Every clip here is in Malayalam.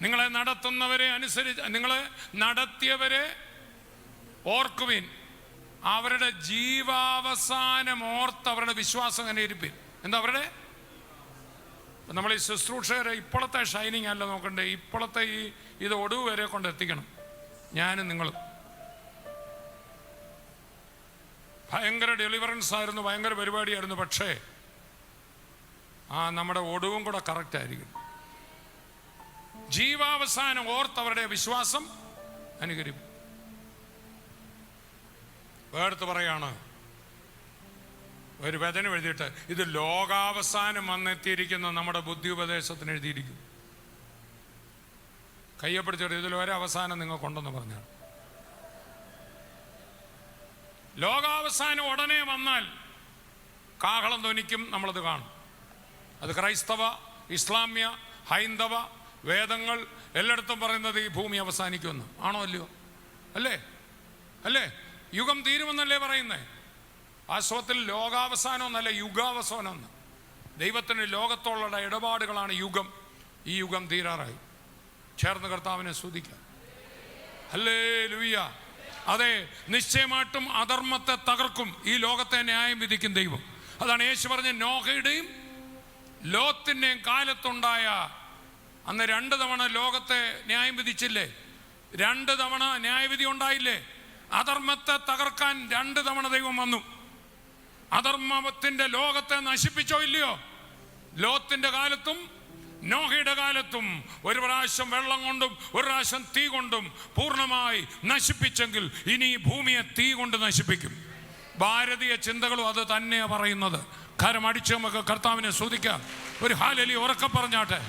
നിങ്ങളെ നടത്തുന്നവരെ നിങ്ങളെ നടത്തിയവരെ ഓർക്കുവിൻ, അവരുടെ ജീവാവസാനം ഓർത്ത് അവരുടെ വിശ്വാസം അങ്ങനെ ഇരിപ്പിൻ. എന്താ അവരുടെ? നമ്മൾ ഈ ശുശ്രൂഷകരെ ഇപ്പോഴത്തെ ഷൈനിങ് അല്ല നോക്കണ്ടേ, ഇപ്പോഴത്തെ ഇത് ഒടുവ് വരെ കൊണ്ട് എത്തിക്കണം. ഞാനും നിങ്ങളും ഭയങ്കര ഡെലിവറൻസ് ആയിരുന്നു, ഭയങ്കര പരിപാടിയായിരുന്നു. പക്ഷേ നമ്മുടെ ഒടുവും കൂടെ കറക്റ്റ് ആയിരിക്കും. ജീവാവസാനം ഓർത്തവരുടെ വിശ്വാസം അനുകരിക്കും. വേർത്ത് പറയാണ്, ഒരു വചനം എഴുതിയിട്ട് ഇത് ലോകാവസാനം വന്നെത്തിയിരിക്കുന്ന നമ്മുടെ ബുദ്ധി ഉപദേശത്തിന് എഴുതിയിരിക്കും. കയ്യപ്പിടിച്ചിട്ട് ഇതിൽ ഒരവസാനം നിങ്ങൾക്കുണ്ടെന്ന് പറഞ്ഞാണ്. ലോകാവസാനം ഉടനെ വന്നാൽ കാഹളം ധ്വനിക്കും, നമ്മളത് കാണും. അത് ക്രൈസ്തവ, ഇസ്ലാമ്യ, ഹൈന്ദവ വേദങ്ങൾ എല്ലായിടത്തും പറയുന്നത് ഈ ഭൂമി അവസാനിക്കുമെന്ന്. ആണോ അല്ലയോ? അല്ലേ? യുഗം തീരുമെന്നല്ലേ പറയുന്നേ? വാസ്തവത്തിൽ ലോകാവസാനം എന്നല്ല, യുഗാവസാനം എന്ന്. ദൈവത്തിന് ലോകത്തോടുള്ള ഇടപാടുകളാണ് യുഗം. ഈ യുഗം തീരാറായി. ചേർന്ന് കർത്താവിനെ സ്തുതിക്കാം. ഹല്ലേലൂയ. അതെ, നിശ്ചയമായിട്ടും അധർമ്മത്തെ തകർക്കും, ഈ ലോകത്തെ ന്യായം വിധിക്കും ദൈവം. അതാണ് യേശു പറഞ്ഞ നോഹയുടെയും ലോത്തിൻ്റെയും കാലത്തുണ്ടായ അന്ന് 2 തവണ ലോകത്തെ ന്യായം വിധിച്ചില്ലേ? 2 തവണ ന്യായവിധി ഉണ്ടായില്ലേ? അധർമ്മത്തെ തകർക്കാൻ 2 തവണ ദൈവം വന്നു. അധർമ്മത്തിന്റെ ലോകത്തെ നശിപ്പിച്ചോ ഇല്ലയോ? ലോത്തിന്റെ കാലത്തും നോഹയുടെ കാലത്തും ഒരു പ്രാവശ്യം വെള്ളം കൊണ്ടും ഒരു പ്രാവശ്യം തീ കൊണ്ടും പൂർണ്ണമായി നശിപ്പിച്ചെങ്കിൽ ഇനി ഈ ഭൂമിയെ തീ കൊണ്ട് നശിപ്പിക്കും. ഭാരതീയ ചിന്തകളും അത് തന്നെയാണ് പറയുന്നത്. കരം അടിച്ച് നമുക്ക് കർത്താവിനെ സ്തുതിക്കാം. ഒരു ഹല്ലേലൂയ ഉറക്കെ പറഞ്ഞാട്ടെ.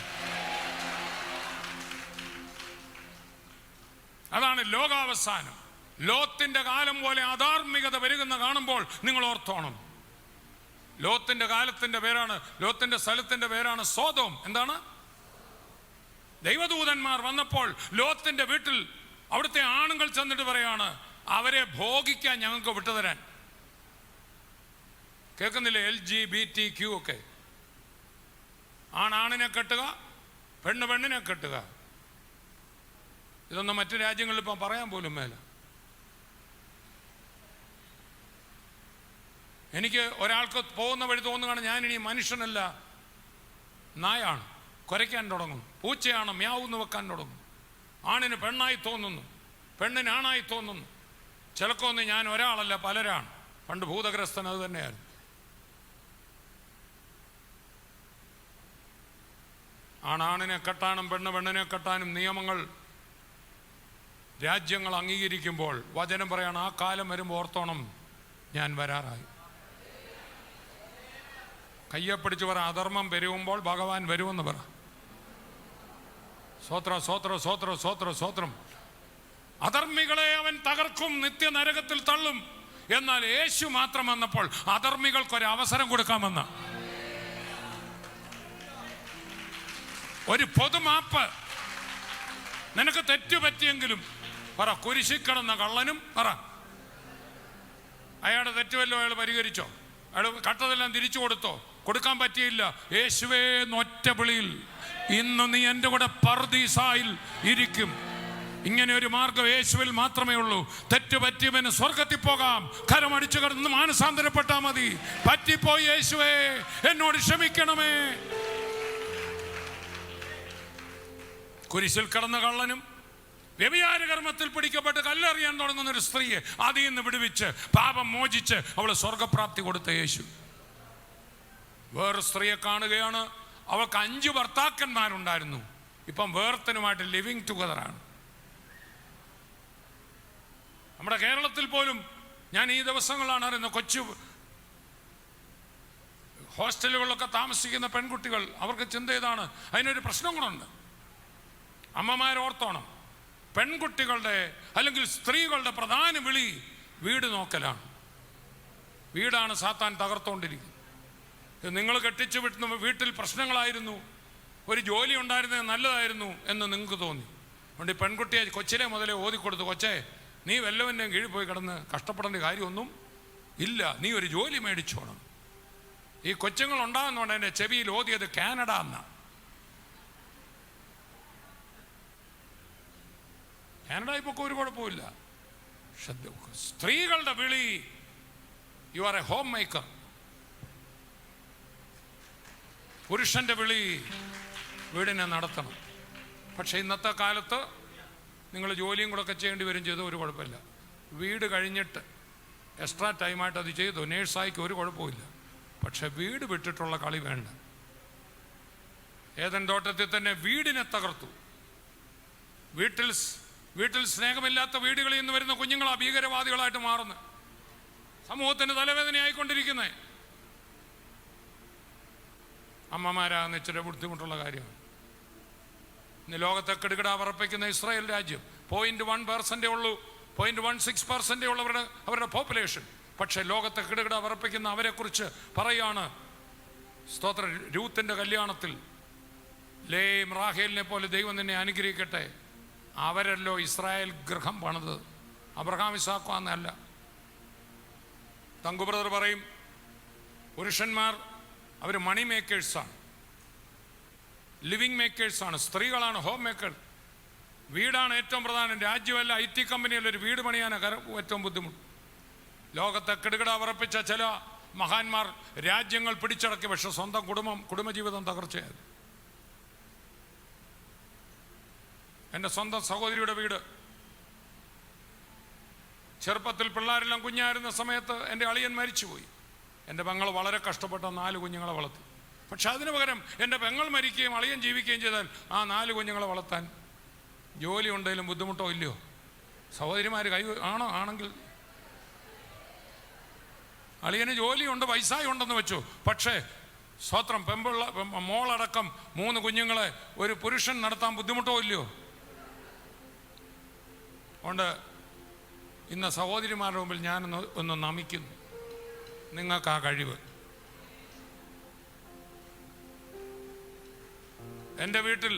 അതാണ് ലോകാവസാനം. ലോത്തിന്റെ കാലം പോലെ അധാർമികത വരുന്ന കാണുമ്പോൾ നിങ്ങൾ ഓർത്തോണം. ലോത്തിന്റെ കാലത്തിന്റെ പേരാണ്, ലോത്തിന്റെ സ്ഥലത്തിന്റെ പേരാണ് സോദോം. എന്താണ്? ദൈവദൂതന്മാർ വന്നപ്പോൾ ലോത്തിന്റെ വീട്ടിൽ അവിടുത്തെ ആണുങ്ങൾ ചെന്നിട്ട് പറയാണ്, അവരെ ഭോഗിക്കാൻ ഞങ്ങൾക്ക് വിട്ടുതരാൻ. കേൾക്കുന്നില്ലേ? LGBTQ ഒക്കെ. ആണിനെ കെട്ടുക, പെണ്ണിനെ കെട്ടുക. ഇതൊന്നും മറ്റു രാജ്യങ്ങളിൽ ഇപ്പം പറയാൻ പോലും മേല. എനിക്ക് ഒരാൾക്ക് പോകുന്ന വഴി തോന്നുകയാണ്, ഞാനിനി മനുഷ്യനല്ല, നായാണ്, കുരയ്ക്കാൻ തുടങ്ങും. പൂച്ചയാണ്, മ്യാവെന്ന് വെക്കാൻ തുടങ്ങും. ആണിന് പെണ്ണായി തോന്നുന്നു, പെണ്ണിന് ആണായി തോന്നുന്നു. ചിലക്കൊന്ന് ഞാൻ ഒരാളല്ല, പലരാണ്. പണ്ട് ഭൂതഗ്രസ്തൻ അത് തന്നെയായിരുന്നു. ആണിനെ കെട്ടാനും പെണ്ണിനെ കെട്ടാനും നിയമങ്ങൾ രാജ്യങ്ങൾ അംഗീകരിക്കുമ്പോൾ വചനം പറയാണ്, ആ കാലം വരുമ്പോൾ ഓർത്തോണം, ഞാൻ വരാറായി. കയ്യെപ്പിടിച്ച് പറ, അധർമ്മം പെരുകുമ്പോൾ ഭഗവാൻ വരുമെന്ന് പറ. സ്വോത്രം. അധർമ്മികളെ അവൻ തകർക്കും, നിത്യനരകത്തിൽ തള്ളും. എന്നാൽ യേശു മാത്രം വന്നപ്പോൾ അധർമ്മികൾക്കൊരു അവസരം കൊടുക്കാമെന്ന്. ഒരു പൊതുമാപ്പ്. നിനക്ക് തെറ്റുപറ്റിയെങ്കിലും പറ. കുരിശിൽ കിടന്ന കള്ളനും പറ, അയാളുടെ തെറ്റുവല്ലോ അയാൾ പരിഹരിച്ചോ? അയാൾ കട്ടതെല്ലാം തിരിച്ചു കൊടുക്കാൻ പറ്റിയില്ല. യേശുവേ ഒറ്റ വിളിയിൽ ഇന്ന് നീ എൻ്റെ കൂടെ പർദീസായിൽ ഇരിക്കും. ഇങ്ങനെ ഒരു മാർഗം യേശുവിൽ മാത്രമേ ഉള്ളൂ. തെറ്റുപറ്റിയവന് സ്വർഗത്തിൽ പോകാം. കരമടിച്ചു കിടന്ന് മാനസാന്തരപ്പെട്ടാൽ മതി. പറ്റിപ്പോയി യേശുവേ, എന്നോട് ക്ഷമിക്കണമേ. കുരിശിൽ കിടന്ന കള്ളനും വ്യഭിചാര കർമ്മത്തിൽ പിടിക്കപ്പെട്ട് കല്ലെറിയാൻ തുടങ്ങുന്ന ഒരു സ്ത്രീയെ അതിൽ നിന്ന് വിടുവിച്ച് പാപം മോചിച്ച് അവള് സ്വർഗപ്രാപ്തി കൊടുത്ത യേശു. വേറെ സ്ത്രീയെ കാണുകയാണ്, അവൾക്ക് 5 ഭർത്താക്കന്മാരുണ്ടായിരുന്നു. ഇപ്പം വേർത്തനുമായിട്ട് ലിവിങ് ടുഗദറാണ്. നമ്മുടെ കേരളത്തിൽ പോലും ഞാൻ ഈ ദിവസങ്ങളാണ് അറിയുന്നത്, കൊച്ചു ഹോസ്റ്റലുകളിലൊക്കെ താമസിക്കുന്ന പെൺകുട്ടികൾ, അവർക്ക് ചിന്ത ഇതാണ്. അതിനൊരു പ്രശ്നം കൂടെ. അമ്മമാരോർത്തോണം, പെൺകുട്ടികളുടെ അല്ലെങ്കിൽ സ്ത്രീകളുടെ പ്രധാന വിളി വീട് നോക്കലാണ്. വീടാണ് സാത്താൻ തകർത്തുകൊണ്ടിരിക്കുന്നത്. നിങ്ങൾ കെട്ടിച്ചു വിട്ടുന്ന വീട്ടിൽ പ്രശ്നങ്ങളായിരുന്നു, ഒരു ജോലി ഉണ്ടായിരുന്നത് നല്ലതായിരുന്നു എന്ന് നിങ്ങൾക്ക് തോന്നി. അതുകൊണ്ട് ഈ പെൺകുട്ടിയെ കൊച്ചിലെ മുതലേ ഓതിക്കൊടുത്തു, കൊച്ചേ നീ വല്ലവൻ്റെയും കീഴിൽ പോയി കിടന്ന് കഷ്ടപ്പെടേണ്ട കാര്യമൊന്നും ഇല്ല, നീ ഒരു ജോലി മേടിച്ചോണം. ഈ കൊച്ചുങ്ങൾ ഉണ്ടാകുന്നതുകൊണ്ട് എൻ്റെ ചെവിയിൽ ഓതിയത് കാനഡ എന്നാണ്. കാനഡ ഇപ്പോൾ ഒരു കുഴപ്പമില്ല. സ്ത്രീകളുടെ വിളി, you are A home maker. പുരുഷന്റെ വിളി, വീടിനെ നടത്തണം. പക്ഷെ ഇന്നത്തെ കാലത്ത് നിങ്ങൾ ജോലിയും കൂടെ ഒക്കെ ചെയ്യേണ്ടി വരും, ചെയ്തോ ഒരു കുഴപ്പമില്ല. വീട് കഴിഞ്ഞിട്ട് എക്സ്ട്രാ ടൈമായിട്ട് അത് ചെയ്തു, നേഴ്സായിക്ക് ഒരു കുഴപ്പമില്ല. പക്ഷെ വീട് വിട്ടിട്ടുള്ള കളി വേണ്ട. ഏദൻ തോട്ടത്തിൽ തന്നെ വീടിനെ തകർത്തു. വീട്ടിൽ സ്നേഹമില്ലാത്ത വീടുകളിൽ നിന്ന് വരുന്ന കുഞ്ഞുങ്ങളാ ഭീകരവാദികളായിട്ട് മാറുന്നത്. സമൂഹത്തിന് തലവേദനയായിക്കൊണ്ടിരിക്കുന്നത്. അമ്മമാരാകുന്ന ഇച്ചിരി ബുദ്ധിമുട്ടുള്ള കാര്യമാണ്. ഇന്ന് ലോകത്തെ കിടുകിട വിറപ്പിക്കുന്ന ഇസ്രായേൽ രാജ്യം 0.1% ഉള്ളൂ, 0.16% ഉള്ളൂ അവരുടെ പോപ്പുലേഷൻ. പക്ഷെ ലോകത്തെ കിടുകിട വിറപ്പിക്കുന്ന അവരെക്കുറിച്ച് പറയാണ് സ്തോത്ര. രൂത്തിന്റെ കല്യാണത്തിൽ ലേം റാഹേലിനെ പോലെ ദൈവം നിന്നെ അനുഗ്രഹിക്കട്ടെ. അവരല്ലോ ഇസ്രായേൽ ഗൃഹം പണിത്, അബ്രഹാം ഇസാഖാന്നല്ല. തങ്കു ബ്രദർ പറയും, പുരുഷന്മാർ അവർ മണി മേക്കേഴ്സാണ്, ലിവിങ് മേക്കേഴ്സാണ്. സ്ത്രീകളാണ് ഹോം മേക്കർ. വീടാണ് ഏറ്റവും പ്രധാനം. രാജ്യമല്ല, IT കമ്പനിയല്ല, ഒരു വീട് പണിയാനാണ് ഏറ്റവും ബുദ്ധിമുട്ട്. ലോകത്തെ കിടുകിട വിറപ്പിച്ച ചില മഹാന്മാർ രാജ്യങ്ങൾ പിടിച്ചടക്കി, പക്ഷെ സ്വന്തം കുടുംബജീവിതം തകർച്ചയായത്. എൻ്റെ സ്വന്തം സഹോദരിയുടെ വീട്, ചെറുപ്പത്തിൽ പിള്ളേരെല്ലാം കുഞ്ഞായിരുന്ന സമയത്ത് എൻ്റെ അളിയൻ മരിച്ചുപോയി. എൻ്റെ പെങ്ങൾ വളരെ കഷ്ടപ്പെട്ട 4 കുഞ്ഞുങ്ങളെ വളർത്തി. പക്ഷെ അതിന് പകരം എൻ്റെ പെങ്ങൾ മരിക്കുകയും അളിയൻ ജീവിക്കുകയും ചെയ്താൽ ആ 4 കുഞ്ഞുങ്ങളെ വളർത്താൻ ജോലി ഉണ്ടെങ്കിലും ബുദ്ധിമുട്ടോ ഇല്ലയോ? സഹോദരിമാർ ആണെങ്കിൽ അളിയന് ജോലിയുണ്ട്, പൈസയും ഉണ്ടെന്ന് വെച്ചു. പക്ഷേ സ്വത്രം മോളടക്കം 3 കുഞ്ഞുങ്ങളെ ഒരു പുരുഷൻ നടത്താൻ ബുദ്ധിമുട്ടോ ഇല്ലയോ? അതുകൊണ്ട് ഇന്ന് സഹോദരിമാരുടെ മുമ്പിൽ ഞാനൊന്ന് നമിക്കുന്നു. നിങ്ങൾക്ക് ആ കഴിവ്. എൻ്റെ വീട്ടിൽ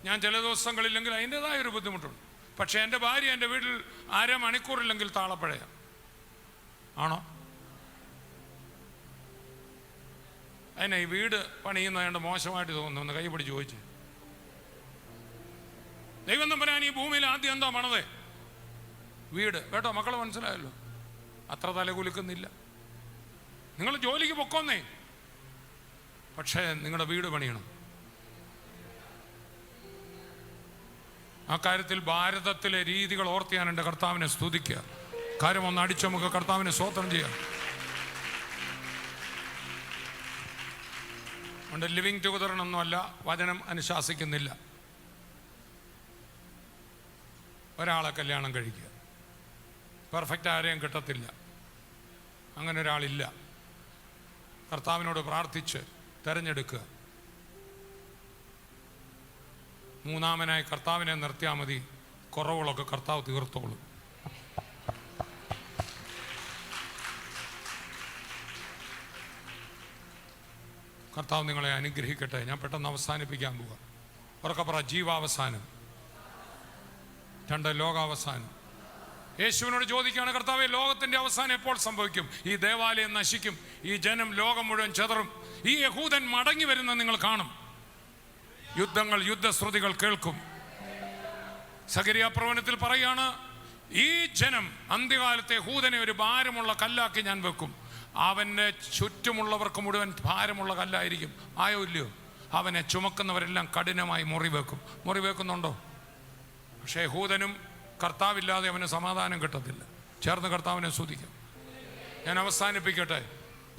ഞാൻ ചില ദിവസങ്ങളില്ലെങ്കിൽ അതിൻ്റെതായ ഒരു ബുദ്ധിമുട്ടുണ്ട്. പക്ഷെ എൻ്റെ ഭാര്യ എൻ്റെ വീട്ടിൽ അരമണിക്കൂറില്ലെങ്കിൽ താളപ്പഴയാണ്. ആണോ? അതിനെ ഈ വീട് പണിയുന്നതുകൊണ്ട് മോശമായിട്ട് തോന്നുന്നു. കൈ പിടിച്ച് ചോദിച്ചു. ദൈവം തമ്പുരാൻ ഈ ഭൂമിയിൽ ആദ്യം എന്താ പണിതേ? വീട്. കേട്ടോ മക്കളെ, മനസ്സിലായല്ലോ. അത്ര തലകുലുക്കുന്നില്ല. നിങ്ങൾ ജോലിക്ക് പൊക്കോന്നേ, പക്ഷേ നിങ്ങളുടെ വീട് പണിയണം. ആ കാര്യത്തിൽ ഭാരതത്തിലെ രീതികൾ ഓർത്ത് ഞാൻ എൻ്റെ കർത്താവിനെ സ്തുതിക്കുക. കാര്യം ഒന്ന് അടിച്ച് നമുക്ക് കർത്താവിനെ സ്തോത്രം ചെയ്യാം. അതുകൊണ്ട് ലിവിങ് ടുഗദറിനൊന്നുമല്ല വചനം അനുശാസിക്കുന്നില്ല. ഒരാളെ കല്യാണം കഴിക്കുക. പെർഫെക്റ്റ് ആരെയും കിട്ടത്തില്ല, അങ്ങനെ ഒരാളില്ല. കർത്താവിനോട് പ്രാർത്ഥിച്ച് തിരഞ്ഞെടുക്കുക. മൂന്നാമനായി കർത്താവിനെ നിർത്തിയാൽ മതി, കുറവുകളൊക്കെ കർത്താവ് തീർത്തോളൂ. കർത്താവ് നിങ്ങളെ അനുഗ്രഹിക്കട്ടെ. ഞാൻ പെട്ടെന്ന് അവസാനിപ്പിക്കാൻ പോവുക. ഉറക്കെ പറ, ജീവാവസാനം. 2, ലോകാവസാനം. യേശുവിനോട് ചോദിക്കുകയാണ്, കർത്താവേ, ലോകത്തിൻ്റെ അവസാനം എപ്പോൾ സംഭവിക്കും? ഈ ദേവാലയം നശിക്കും, ഈ ജനം ലോകം മുഴുവൻ ചെതറും, ഈ യഹൂദൻ മടങ്ങി വരുന്ന നിങ്ങൾ കാണും, യുദ്ധങ്ങൾ, യുദ്ധശ്രുതികൾ കേൾക്കും. സഖരിയ പ്രവചനത്തിൽ പറയാണ്, ഈ ജനം അന്ത്യകാലത്തെ യഹൂദനെ ഒരു ഭാരമുള്ള കല്ലാക്കി ഞാൻ വെക്കും. അവൻ്റെ ചുറ്റുമുള്ളവർക്ക് മുഴുവൻ ഭാരമുള്ള കല്ലായിരിക്കും. ആയോ ഇല്ലയോ? അവനെ ചുമക്കുന്നവരെല്ലാം കഠിനമായി മുറിവേക്കുന്നുണ്ടോ? പക്ഷേ യഹൂദനും കർത്താവില്ലാതെ അവന് സമാധാനം കിട്ടത്തില്ല. ചേർന്ന് കർത്താവിനെ സ്തുതിക്കും. ഞാൻ അവസാനിപ്പിക്കട്ടെ.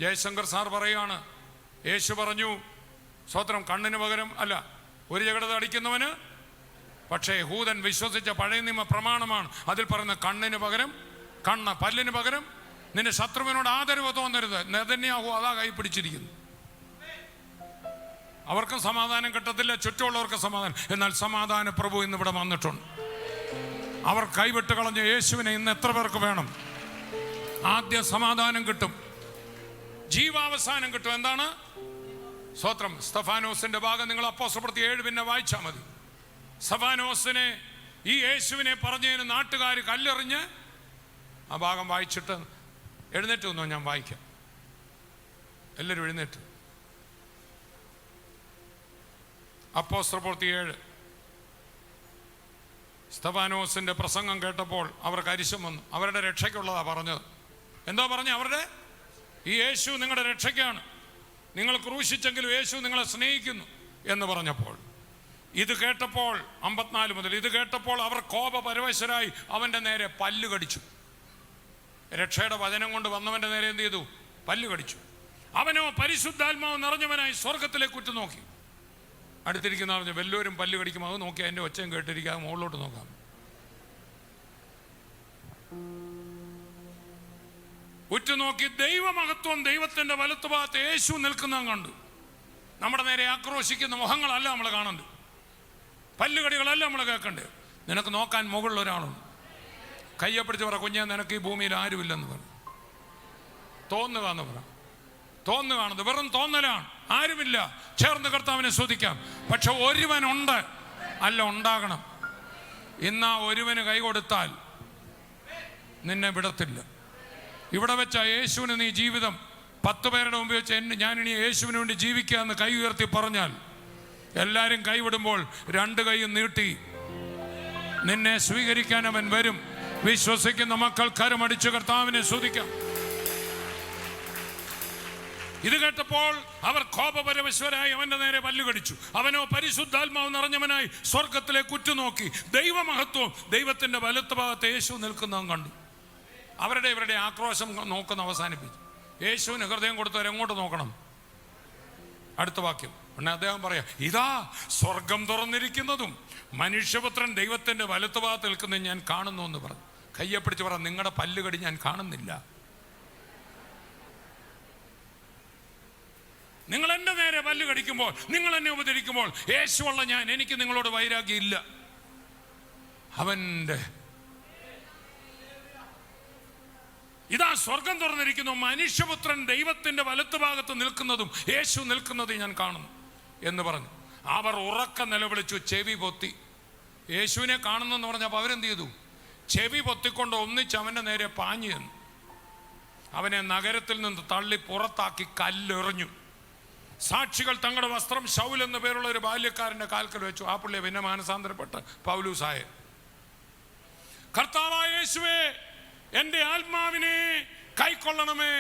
ജയശങ്കർ സാർ പറയുകയാണ്, യേശു പറഞ്ഞു, സ്വത്രം കണ്ണിന് പകരം അല്ല ഒരു ജഗടത അടിക്കുന്നവന്. പക്ഷേ യഹൂദൻ വിശ്വസിച്ച പഴയ നിയമ പ്രമാണമാണ്. അതിൽ പറയുന്ന കണ്ണിന് പകരം കണ്ണ്, പല്ലിന് പകരം. നിന്റെ ശത്രുവിനോട് ആദരവ് തോന്നരുത്. നെതന്യാഹു അതാ കൈ പിടിച്ചിരിക്കുന്നു. അവർക്കും സമാധാനം കിട്ടത്തില്ല, ചുറ്റുമുള്ളവർക്ക് സമാധാനം. എന്നാൽ സമാധാന പ്രഭു ഇന്നിവിടെ വന്നിട്ടുണ്ട്. അവർ കൈവിട്ട് കളഞ്ഞ യേശുവിനെ ഇന്ന് എത്ര പേർക്ക് വേണം? ആദ്യം സമാധാനം കിട്ടും, ജീവാവസാനം കിട്ടും. എന്താണ്? സ്തോത്രം. സ്തഫാനോസിന്റെ ഭാഗം നിങ്ങൾ അപ്പോസ്തലപ്രവൃത്തി 7 പിന്നെ വായിച്ചാൽ മതി. സ്തഫാനോസിനെ ഈ യേശുവിനെ പറഞ്ഞതിന് നാട്ടുകാർ കല്ലെറിഞ്ഞ്, ആ ഭാഗം വായിച്ചിട്ട് എഴുന്നേറ്റ് വന്നോ, ഞാൻ വായിക്കാം. എല്ലാവരും എഴുന്നേറ്റ്. അപ്പോസ്തലപ്രവൃത്തി 7. സ്തഫാനോസിൻ്റെ പ്രസംഗം കേട്ടപ്പോൾ അവർക്ക് അരിശം വന്നു. അവരുടെ രക്ഷയ്ക്കുള്ളതാണ് പറഞ്ഞത്. എന്തോ പറഞ്ഞു? അവരുടെ ഈ യേശു നിങ്ങളുടെ രക്ഷയ്ക്കാണ്, നിങ്ങൾ ക്രൂശിച്ചെങ്കിലും യേശു നിങ്ങളെ സ്നേഹിക്കുന്നു എന്ന് പറഞ്ഞപ്പോൾ, ഇത് കേട്ടപ്പോൾ 54 മുതൽ ഇത് കേട്ടപ്പോൾ അവർ കോപപരവശരായി അവൻ്റെ നേരെ പല്ല് കടിച്ചു. രക്ഷയുടെ വചനം കൊണ്ട് വന്നവൻ്റെ നേരെ എന്ത് ചെയ്തു? പല്ല് കടിച്ചു. അവനോ പരിശുദ്ധാത്മാവ് നിറഞ്ഞവനായി സ്വർഗത്തിലേക്ക് ഉറ്റുനോക്കി. അടുത്തിരിക്കുന്ന പറഞ്ഞു, വല്ലവരും പല്ല് കടിക്കും, അത് നോക്കി അതിൻ്റെ ഒച്ചയും കേട്ടിരിക്കുക, മുകളിലോട്ട് നോക്കാം. ഉറ്റുനോക്കി ദൈവമഹത്വം ദൈവത്തിൻ്റെ വലത്തുഭാഗത്ത് യേശു നിൽക്കുന്നതും കണ്ടു. നമ്മുടെ നേരെ ആക്രോശിക്കുന്ന മുഖങ്ങളല്ല നമ്മൾ കാണുന്നത്, പല്ലുകടികളല്ല നമ്മൾ കേൾക്കണ്ടേ. നിനക്ക് നോക്കാൻ മുകളിൽ ഒരാളുണ്ട്. കയ്യെ പിടിച്ച് പറ, കുഞ്ഞാ നിനക്ക് ഈ ഭൂമിയിൽ ആരുമില്ലെന്ന് പറഞ്ഞു. തോന്നുകയെന്ന് പറ. തോന്നുകയാണത് വെറും തോന്നലാണ്, ആരുമില്ല. ചേർന്ന് കർത്താവിനെ സ്തുതിക്കാം. പക്ഷെ ഒരുവനുണ്ട്, അല്ല ഉണ്ടാകണം. ഇന്നാ ഒരുവന് കൈ കൊടുത്താൽ നിന്നെ വിടത്തില്ല. ഇവിടെ വെച്ച യേശുവിന് നീ ജീവിതം 10 പേരുടെ മുമ്പ് വെച്ച് ഞാനിനി യേശുവിന് വേണ്ടി ജീവിക്കുക എന്ന് കൈ ഉയർത്തി പറഞ്ഞാൽ, എല്ലാവരും കൈവിടുമ്പോൾ 2 കൈയും നീട്ടി നിന്നെ സ്വീകരിക്കാൻ അവൻ വരും. വിശ്വസിക്കുന്ന മക്കൾ കരമടിച്ച് കർത്താവിനെ സ്തുതിക്കാം. ഇത് കേട്ടപ്പോൾ അവർ കോപപരവശരായി അവൻ്റെ നേരെ പല്ലുകടിച്ചു. അവനോ പരിശുദ്ധാത്മാവ് നിറഞ്ഞവനായി സ്വർഗത്തിലേക്ക് ഉറ്റുനോക്കി ദൈവമഹത്വം ദൈവത്തിൻ്റെ വലത്ത് ഭാഗത്ത് യേശു നിൽക്കുന്നതും കണ്ടു. ഇവരുടെ ആക്രോശം നോക്കുന്ന അവസാനിപ്പിച്ചു. യേശുവിന് ഹൃദയം കൊടുത്തവർ എങ്ങോട്ട് നോക്കണം? അടുത്ത വാക്യം ഉടനെ അദ്ദേഹം പറയാം, ഇതാ സ്വർഗം തുറന്നിരിക്കുന്നതും മനുഷ്യപുത്രൻ ദൈവത്തിൻ്റെ വലത്ത് ഭാഗത്ത് നിൽക്കുന്നത് ഞാൻ കാണുന്നു എന്ന് പറഞ്ഞു. കയ്യെ പിടിച്ച് പറ, നിങ്ങളുടെ പല്ലുകടി ഞാൻ കാണുന്നില്ല. നിങ്ങൾ എൻ്റെ നേരെ പല്ല് കടിക്കുമ്പോൾ, നിങ്ങൾ എന്നെ ഉപദ്രവിക്കുമ്പോൾ, യേശുവുള്ള ഞാൻ, എനിക്ക് നിങ്ങളോട് വൈരാഗ്യം ഇല്ല. അവൻ്റെ ഇതാ സ്വർഗം തുറന്നിരിക്കുന്നു, മനുഷ്യപുത്രൻ ദൈവത്തിൻ്റെ വലത്ത് ഭാഗത്ത് നിൽക്കുന്നതും യേശു നിൽക്കുന്നതും ഞാൻ കാണുന്നു എന്ന് പറഞ്ഞു. അവർ ഉറക്ക നിലവിളിച്ചു, ചെവി പൊത്തി. യേശുവിനെ കാണുന്നെന്ന് പറഞ്ഞപ്പോൾ അവരെന്ത് ചെയ്തു? ചെവി പൊത്തിക്കൊണ്ട് ഒന്നിച്ച് അവൻ്റെ നേരെ പാഞ്ഞു ചെന്നു. അവനെ നഗരത്തിൽ നിന്ന് തള്ളി പുറത്താക്കി കല്ലെറിഞ്ഞു. സാക്ഷികൾ തങ്ങളുടെ വസ്ത്രം ശൗൽ എന്ന പേരുള്ള ഒരു ബാല്യക്കാരൻ്റെ കാൽക്കൽ വെച്ചു. ആ പുള്ളിയെ പിന്നെ മാനസാന്തരപ്പെട്ട് പൗലൂസായ. കർത്താവായ യേശുവേ, എൻ്റെ ആത്മാവിനെ കൈക്കൊള്ളണമേ.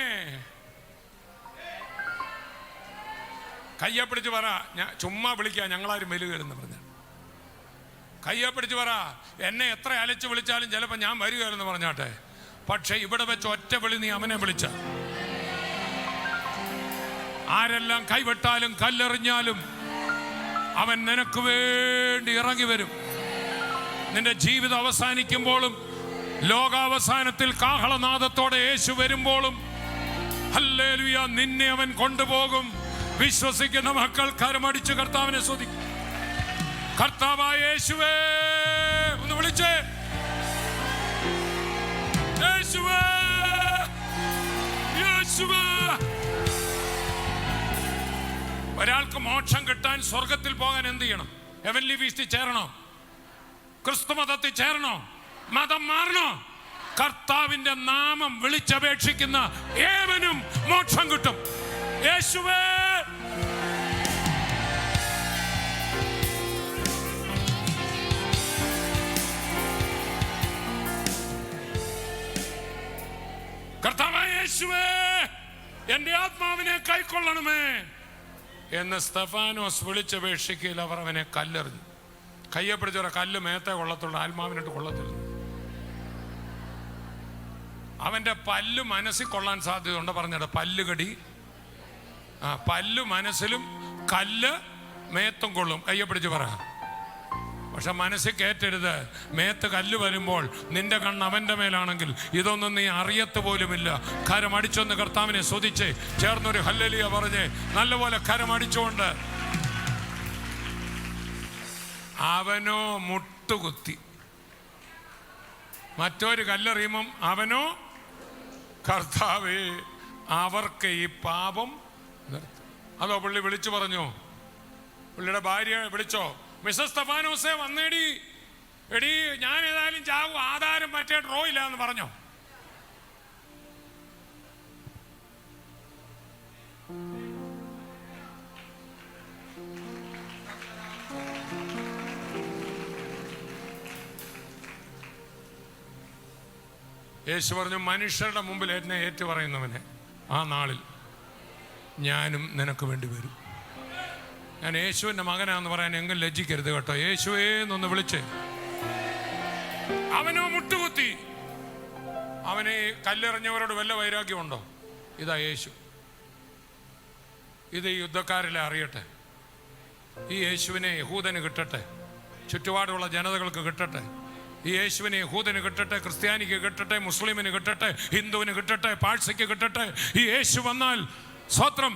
കയ്യെ പിടിച്ച് പറ, ഞാൻ ചുമ്മാ വിളിക്കുക, ഞങ്ങളാരും വരികയെന്ന് പറഞ്ഞ. കയ്യെ പിടിച്ച് പറ, എന്നെ എത്ര അലച്ച് വിളിച്ചാലും ചിലപ്പോൾ ഞാൻ വരികയെന്ന് പറഞ്ഞാട്ടെ. പക്ഷെ ഇവിടെ വെച്ച് ഒറ്റ വിളി നീ അവനെ വിളിച്ച, ആരെല്ലാം കൈവിട്ടാലും കല്ലെറിഞ്ഞാലും അവൻ നിനക്ക് വേണ്ടി ഇറങ്ങി വരും. നിന്റെ ജീവിതം അവസാനിക്കുമ്പോഴും ലോകാവസാനത്തിൽ കാഹളനാദത്തോടെ യേശു വരുമ്പോഴും ഹല്ലേലൂയ, നിന്നെ അവൻ കൊണ്ടുപോകും. വിശ്വസിക്കുന്ന മക്കൾ കരമടിച്ച് കർത്താവിനെ സ്തുതിക്കും. കർത്താവായ യേശുവേ ഒന്ന് വിളിച്ചേ, യേശുവേ, യേശുവേ. ഒരാൾക്ക് മോക്ഷം കിട്ടാൻ, സ്വർഗത്തിൽ പോകാൻ എന്ത് ചെയ്യണം? ഹെവൻലി ഫീസ്റ്റിൽ ചേരണോ? ക്രിസ്തു മതത്തിൽ ചേരണോ? മതം മാറണോ? കർത്താവിന്റെ നാമം വിളിച്ചപേക്ഷിക്കുന്ന ഏവനും മോക്ഷം കിട്ടും. യേശുവേ, കർത്താവായ യേശുവേ, എൻ്റെ ആത്മാവിനെ കൈക്കൊള്ളണമേ എന്ന് സ്തെഫാനോസ് വിളിച്ചപേക്ഷിക്കൽ അവർ അവനെ കല്ലെറിഞ്ഞു. കയ്യെ പിടിച്ചവരെ കല്ല് മേത്തെ കൊള്ളത്തുള്ളൂ, ആത്മാവിനിട്ട് കൊള്ളത്തില്ല. അവൻ്റെ പല്ല് മനസ്സിൽ കൊള്ളാൻ സാധ്യതയുണ്ട്. പറഞ്ഞത് പല്ലുകടി, പല്ല് മനസ്സിലും കല്ല് മേത്തും കൊള്ളും. കയ്യെ പിടിച്ച് പറ. പക്ഷെ മനസ്സിൽ കയറ്റരുത്. മേത്ത് കല്ല് വരുമ്പോൾ നിന്റെ കണ്ണ് അവൻ്റെ മേലാണെങ്കിൽ ഇതൊന്നും നീ അറിയത്ത് പോലുമില്ല. കരമടിച്ചൊന്ന് കർത്താവിനെ സ്തുതിച്ച് ചേർന്നൊരു ഹല്ലേലൂയ പറഞ്ഞ് നല്ലപോലെ കരമടിച്ചുകൊണ്ട് അവനോ മുട്ടുകുത്തി. മറ്റൊരു കല്ലെറിയുമ്പം അവനോ, കർത്താവേ അവർക്ക് ഈ പാപം നിർത്തും. അതോ പുള്ളി വിളിച്ചു പറഞ്ഞു, പുള്ളിയുടെ ഭാര്യ വിളിച്ചോ, മിസ്സസ് സ്തെഫാനോസേ വന്നേടി, എടി ഞാൻ ഏതായാലും ചാവും, ആധാരം മറ്റേ ഡ്രോയില്ല എന്ന് പറഞ്ഞോ? യേശു പറഞ്ഞു, മനുഷ്യരുടെ മുമ്പിൽ എന്നെ ഏറ്റു പറയുന്നവനെ ആ നാളിൽ ഞാനും നിനക്ക് വേണ്ടി വരും. ഞാൻ യേശുവിൻ്റെ മകനാന്ന് പറയാൻ എങ്ങും ലജ്ജിക്കരുത് കേട്ടോ. യേശുവേ എന്നൊന്ന് വിളിച്ചേ. അവനോ മുട്ടുകുത്തി. അവനെ കല്ലെറിഞ്ഞവരോട് വല്ല വൈരാഗ്യമുണ്ടോ? ഇതാ യേശു. ഇത് ഈ യുദ്ധക്കാരെല്ലാം അറിയട്ടെ. ഈ യേശുവിനെ യഹൂദന് കിട്ടട്ടെ, ചുറ്റുപാടുള്ള ജനതകൾക്ക് കിട്ടട്ടെ. ഈ യേശുവിനെ യഹൂദന് കിട്ടട്ടെ, ക്രിസ്ത്യാനിക്ക് കിട്ടട്ടെ, മുസ്ലിമിന് കിട്ടട്ടെ, ഹിന്ദുവിന് കിട്ടട്ടെ, പാഴ്സിക്ക് കിട്ടട്ടെ. ഈ യേശു വന്നാൽ സ്വത്രം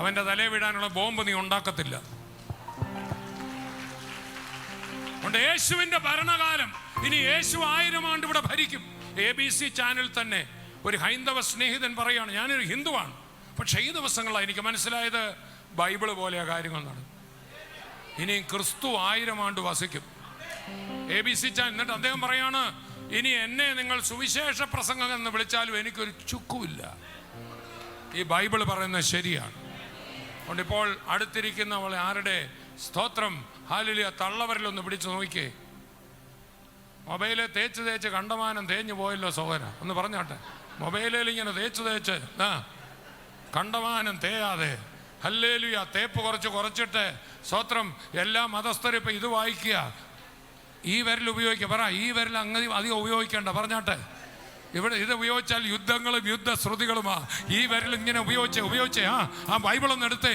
അവന്റെ തലേ വീഴാനുള്ള ബോംബ് നീ ഉണ്ടാക്കത്തില്ല. അതുകൊണ്ട് യേശുവിന്റെ ഭരണകാലം ഇനി യേശു 1000 ആണ്ട് ഇവിടെ ഭരിക്കും. ABC ചാനൽ തന്നെ ഒരു ഹൈന്ദവ സ്നേഹിതൻ പറയാണ്, ഞാനൊരു ഹിന്ദുവാണ്, പക്ഷേ ഈ ദിവസങ്ങളാണ് എനിക്ക് മനസ്സിലായത് ബൈബിള് പോലെയാ കാര്യങ്ങൾ നടക്കും. ഇനി ക്രിസ്തു 1000 ആണ്ട് വസിക്കും. ABC channel. എന്നിട്ട് അദ്ദേഹം പറയാണ്, ഇനി എന്നെ നിങ്ങൾ സുവിശേഷ പ്രസംഗം എന്ന് വിളിച്ചാലും എനിക്കൊരു ചുക്കുമില്ല. ഈ ബൈബിൾ പറയുന്നത് ശരിയാണ്. അതുകൊണ്ട് ഇപ്പോൾ അടുത്തിരിക്കുന്നവളെ ആരുടെ സ്തോത്രം, ഹല്ലേലൂയ, തള്ളവരിലൊന്ന് പിടിച്ചു നോക്കിക്കേ. മൊബൈലിൽ തേച്ച് കണ്ടമാനം തേഞ്ഞു പോയല്ലോ സഹോദര, ഒന്ന് പറഞ്ഞാട്ടെ. മൊബൈലിൽ ഇങ്ങനെ തേച്ച് കണ്ടമാനം തേയാതെ, ഹല്ലേലൂയ, തേപ്പ് കുറച്ചിട്ട് സ്തോത്രം എല്ലാ മതസ്ഥരും ഇപ്പം ഇത് വായിക്കുക. ഈ വിരൽ ഉപയോഗിക്കുക. പറ, ഈ വിരൽ അങ്ങനെ അധികം ഉപയോഗിക്കേണ്ട പറഞ്ഞാട്ടെ. ഇവിടെ ഇത് ഉപയോഗിച്ചാൽ യുദ്ധങ്ങളും യുദ്ധശ്രുതികളുമാ. ഈ വിരൽ ഇങ്ങനെ ഉപയോഗിച്ചേ. ആ ബൈബിളൊന്ന് എടുത്തേ.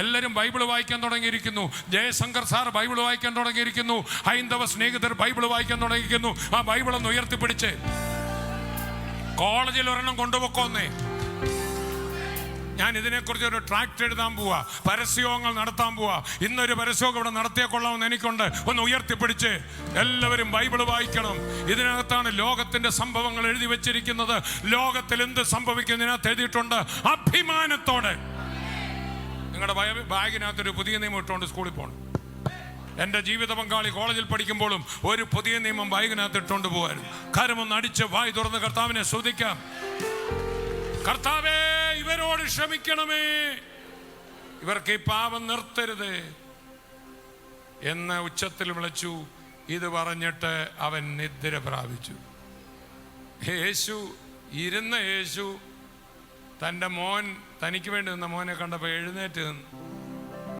എല്ലാവരും ബൈബിൾ വായിക്കാൻ തുടങ്ങിയിരിക്കുന്നു. ജയശങ്കർ സാർ ബൈബിൾ വായിക്കാൻ തുടങ്ങിയിരിക്കുന്നു. ഹൈന്ദവ സ്നേഹിതർ ബൈബിൾ വായിക്കാൻ തുടങ്ങിയിരിക്കുന്നു. ആ ബൈബിളൊന്ന് ഉയർത്തിപ്പിടിച്ച് കോളേജിൽ ഒരെണ്ണം കൊണ്ടുപോക്കോന്നേ. ഞാൻ ഇതിനെക്കുറിച്ച് ഒരു ട്രാക്ട് എഴുതാൻ പോവാ, പരസ്യങ്ങൾ നടത്താൻ പോവാ. ഇന്നൊരു പരസ്യം ഇവിടെ നടത്തിയാൽ കൊള്ളാമെന്ന് എനിക്കുണ്ട്. ഒന്ന് ഉയർത്തിപ്പിടിച്ച് എല്ലാവരും ബൈബിൾ വായിക്കണം. ഇതിനകത്താണ് ലോകത്തിന്റെ സംഭവങ്ങൾ എഴുതി വെച്ചിരിക്കുന്നത്. ലോകത്തിൽ എന്ത് സംഭവിക്കുന്നതിനകത്ത് എഴുതിയിട്ടുണ്ട്. അഭിമാനത്തോടെ നിങ്ങളുടെ ബാഗിനകത്തൊരു പുതിയ നിയമം ഇട്ടുകൊണ്ട് സ്കൂളിൽ പോകണം. എൻ്റെ ജീവിത പങ്കാളി കോളേജിൽ പഠിക്കുമ്പോഴും ഒരു പുതിയ നിയമം ബാഗിനകത്ത് ഇട്ടുകൊണ്ട് പോകാനും. കരമൊന്ന് അടിച്ച് വായി തുറന്ന് കർത്താവിനെ സ്തുതിക്കാം. കർത്താവേ, ഇവരോട് ക്ഷമിക്കണമേ, ഇവർക്ക് ഈ പാപം നിർത്തരുത് എന്ന് ഉച്ചത്തിൽ വിളിച്ചു. ഇത് പറഞ്ഞിട്ട് അവൻ നിദ്ര പ്രാപിച്ചു. യേശു തൻ്റെ മോൻ, തനിക്ക് വേണ്ടി നിന്ന മോനെ കണ്ടപ്പോൾ എഴുന്നേറ്റ് നിന്ന്